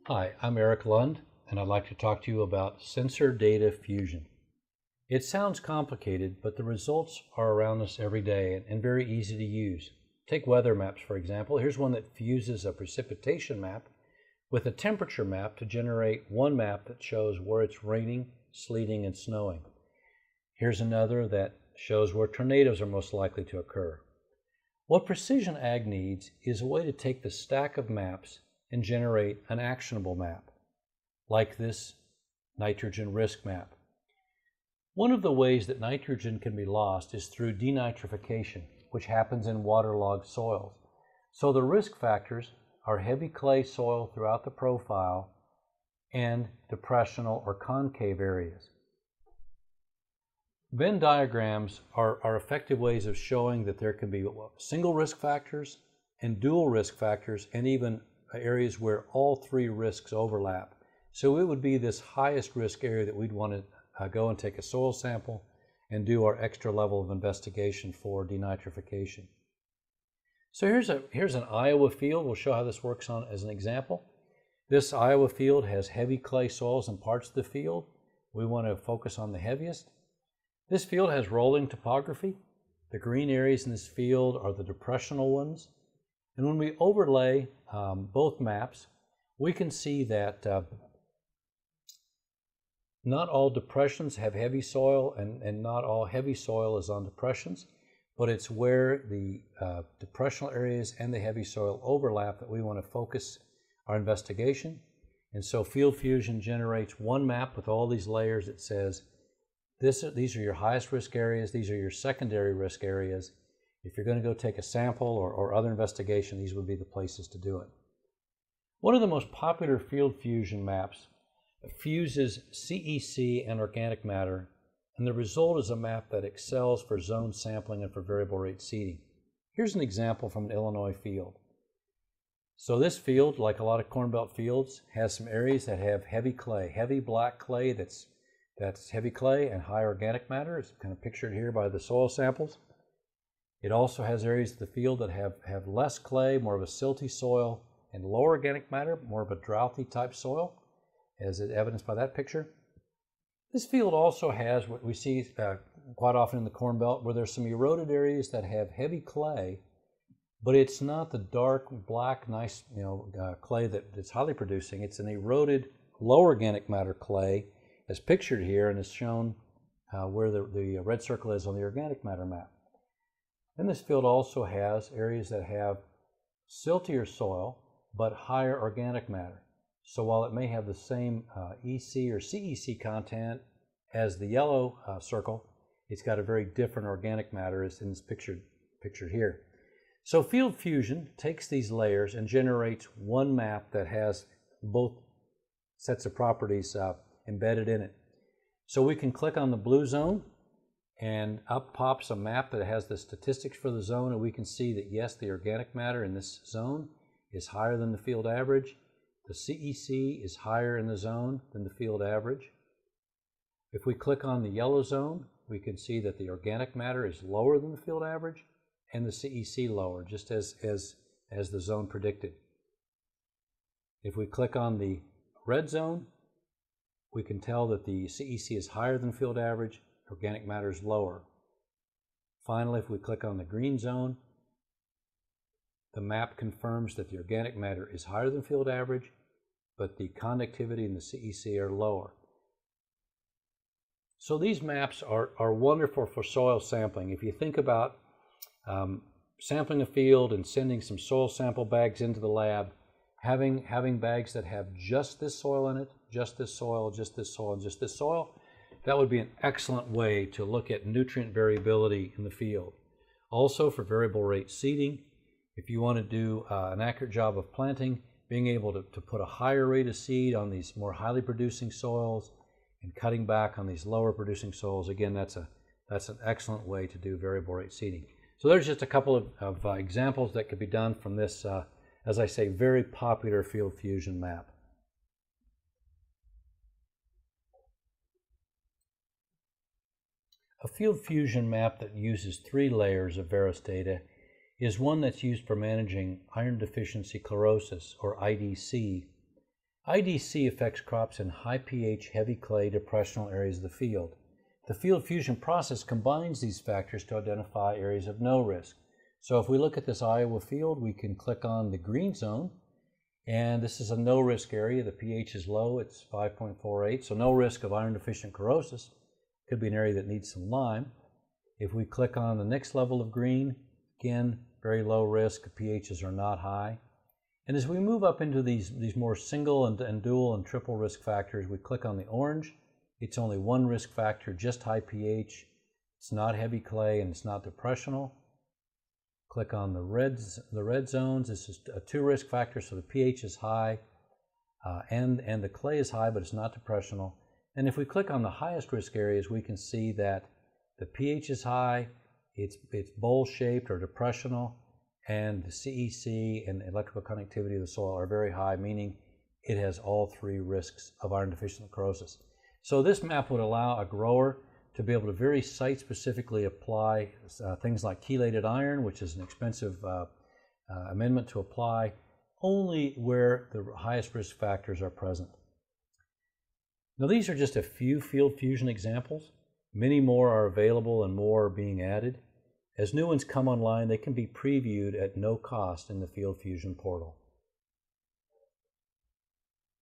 Hi, I'm Eric Lund, and I'd like to talk to you about sensor data fusion. It sounds complicated, but the results are around us every day and very easy to use. Take weather maps, for example. Here's one that fuses a precipitation map with a temperature map to generate one map that shows where it's raining, sleeting, and snowing. Here's another that shows where tornadoes are most likely to occur. What Precision Ag needs is a way to take the stack of maps and generate an actionable map, like this nitrogen risk map. One of the ways that nitrogen can be lost is through denitrification, which happens in waterlogged soils. So the risk factors are heavy clay soil throughout the profile and depressional or concave areas. Venn diagrams are effective ways of showing that there can be single risk factors and dual risk factors, and even areas where all three risks overlap. So it would be this highest risk area that we'd want to go and take a soil sample and do our extra level of investigation for denitrification. So here's an Iowa field. We'll show how this works on as an example. This Iowa field has heavy clay soils in parts of the field. We want to focus on the heaviest. This field has rolling topography. The green areas in this field are the depressional ones. And when we overlay both maps, we can see that not all depressions have heavy soil, and not all heavy soil is on depressions, but it's where the depressional areas and the heavy soil overlap that we want to focus our investigation. And so FieldFusion generates one map with all these layers that says, these are your highest risk areas, these are your secondary risk areas. If you're going to go take a sample or other investigation, these would be the places to do it. One of the most popular FieldFusion maps fuses CEC and organic matter, and the result is a map that excels for zone sampling and for variable rate seeding. Here's an example from an Illinois field. So this field, like a lot of Corn Belt fields, has some areas that have heavy clay, heavy black clay that's heavy clay and high organic matter. It's kind of pictured here by the soil samples. It also has areas of the field that have less clay, more of a silty soil, and low organic matter, more of a droughty type soil, as evidenced by that picture. This field also has what we see quite often in the Corn Belt, where there's some eroded areas that have heavy clay, but it's not the dark, black, nice clay that's highly producing. It's an eroded, low organic matter clay, as pictured here, and is shown where the red circle is on the organic matter map. And this field also has areas that have siltier soil, but higher organic matter. So while it may have the same EC or CEC content as the yellow circle, it's got a very different organic matter as in this pictured here. So FieldFusion takes these layers and generates one map that has both sets of properties embedded in it. So we can click on the blue zone, and up pops a map that has the statistics for the zone, and we can see that yes, the organic matter in this zone is higher than the field average. The CEC is higher in the zone than the field average. If we click on the yellow zone, we can see that the organic matter is lower than the field average and the CEC lower, just as the zone predicted. If we click on the red zone, we can tell that the CEC is higher than field average, organic matter is lower. Finally, if we click on the green zone, the map confirms that the organic matter is higher than field average, but the conductivity and the CEC are lower. So these maps are wonderful for soil sampling. If you think about sampling a field and sending some soil sample bags into the lab, having bags that have just this soil in it, just this soil, just this soil, and just this soil, that would be an excellent way to look at nutrient variability in the field. Also for variable rate seeding, if you want to do an accurate job of planting, being able to put a higher rate of seed on these more highly producing soils and cutting back on these lower producing soils, again, that's an excellent way to do variable rate seeding. So there's just a couple of examples that could be done from this, as I say, very popular FieldFusion map. A FieldFusion map that uses 3 layers of Veris data is one that's used for managing iron deficiency chlorosis, or IDC, IDC affects crops in high pH, heavy clay, depressional areas of the field. The FieldFusion process combines these factors to identify areas of no risk. So if we look at this Iowa field, we can click on the green zone, and this is a no risk area. The pH is low, it's 5.48, so no risk of iron deficient corrosis. Could be an area that needs some lime. If we click on the next level of green, again, very low risk, the pHs are not high. And as we move up into these more single and dual and triple risk factors, we click on the orange. It's only one risk factor, just high pH. It's not heavy clay and it's not depressional. Click on the red zones. This is a 2 risk factor, so the pH is high and the clay is high, but it's not depressional. And if we click on the highest risk areas, we can see that the pH is high, it's bowl-shaped or depressional, and the CEC and electrical conductivity of the soil are very high, meaning it has all 3 risks of iron deficient corrosis. So this map would allow a grower to be able to very site-specifically apply things like chelated iron, which is an expensive amendment to apply, only where the highest risk factors are present. Now these are just a few FieldFusion examples. Many more are available and more are being added. As new ones come online, they can be previewed at no cost in the FieldFusion portal.